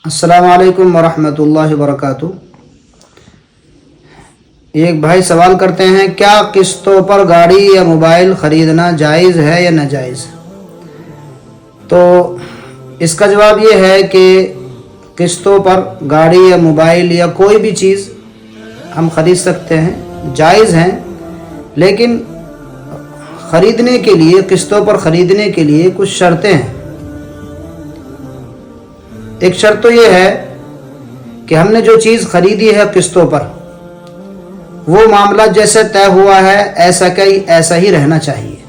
अस्सलाम वालेकुम वरहमतुल्लाहि वबरकातुहू। एक भाई सवाल करते हैं, क्या किस्तों पर गाड़ी या मोबाइल ख़रीदना जायज़ है या नाजायज़? तो इसका जवाब ये है कि किस्तों पर गाड़ी या मोबाइल या कोई भी चीज़ हम ख़रीद सकते हैं, जायज़ हैं, लेकिन ख़रीदने के लिए, किस्तों पर ख़रीदने के लिए कुछ शर्तें हैं। एक शर्त तो ये है कि हमने जो चीज़ ख़रीदी है किस्तों पर, वो मामला जैसे तय हुआ है ऐसा ही रहना चाहिए।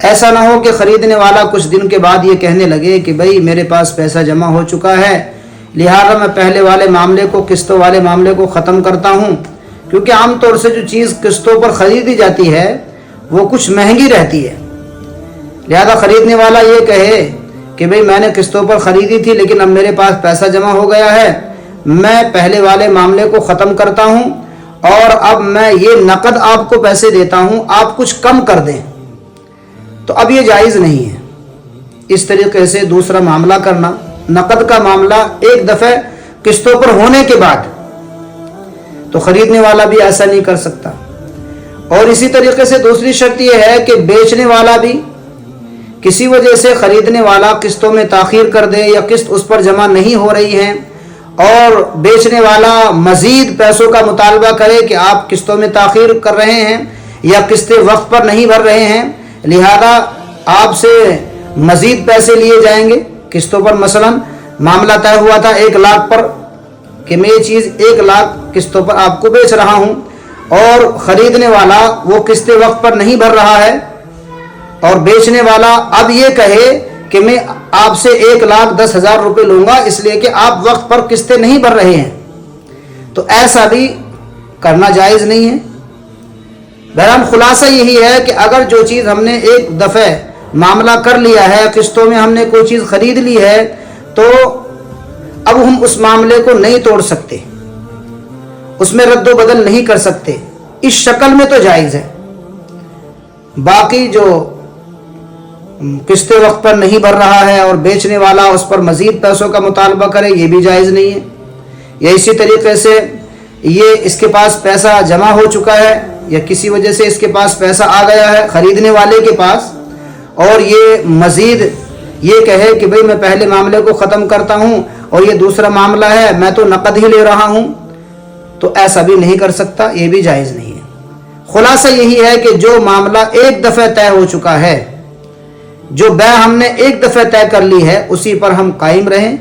ऐसा ना हो कि ख़रीदने वाला कुछ दिन के बाद ये कहने लगे कि भाई मेरे पास पैसा जमा हो चुका है, लिहाजा मैं पहले वाले मामले को, किस्तों वाले मामले को ख़त्म करता हूँ। क्योंकि आमतौर से जो चीज़ किस्तों पर ख़रीदी जाती है वो कुछ महंगी रहती है, लिहाजा ख़रीदने वाला ये कहे कि भाई मैंने किस्तों पर ख़रीदी थी लेकिन अब मेरे पास पैसा जमा हो गया है, मैं पहले वाले मामले को ख़त्म करता हूँ और अब मैं ये नकद आपको पैसे देता हूँ, आप कुछ कम कर दें। तो अब ये जायज़ नहीं है इस तरीके से दूसरा मामला करना। नकद का मामला एक दफ़े किस्तों पर होने के बाद तो ख़रीदने वाला भी ऐसा नहीं कर सकता। और इसी तरीके से दूसरी शर्त यह है कि बेचने वाला भी किसी वजह से ख़रीदने वाला किस्तों में ताख़ीर कर दे या किस्त उस पर जमा नहीं हो रही है और बेचने वाला मज़ीद पैसों का मुतालबा करे कि आप किस्तों में ताख़ीर कर रहे हैं या किस्तें वक्त पर नहीं भर रहे हैं, लिहाजा आपसे मज़ीद पैसे लिए जाएंगे किस्तों पर। मसलन मामला तय हुआ था 1 लाख पर कि मैं ये चीज़ 1 लाख किस्तों पर आपको बेच रहा हूँ और ख़रीदने वाला वो किस्तें वक्त पर नहीं भर रहा है और बेचने वाला अब ये कहे कि मैं आपसे 1,10,000 रुपये लूँगा इसलिए कि आप वक्त पर किस्तें नहीं भर रहे हैं, तो ऐसा भी करना जायज़ नहीं है। बहरहाल खुलासा यही है कि अगर जो चीज़ हमने एक दफ़े मामला कर लिया है, किस्तों में हमने कोई चीज़ ख़रीद ली है, तो अब हम उस मामले को नहीं तोड़ सकते, उसमें रद्दो बदल नहीं कर सकते। इस शक्ल में तो जायज़ है, बाकी जो किस्तें वक्त पर नहीं भर रहा है और बेचने वाला उस पर मज़ीद पैसों का मुतालबा करे, ये भी जायज़ नहीं है। या इसी तरीके से ये इसके पास पैसा जमा हो चुका है या किसी वजह से इसके पास पैसा आ गया है ख़रीदने वाले के पास और ये मज़ीद ये कहे कि भाई मैं पहले मामले को ख़त्म करता हूँ और ये दूसरा मामला है मैं तो नकद ही ले रहा हूँ, तो ऐसा भी नहीं कर सकता, ये भी जायज़ नहीं है। खुलासा यही है कि जो मामला एक दफ़े तय हो चुका है, जो बै हमने एक दफ़े तय कर ली है, उसी पर हम कायम रहें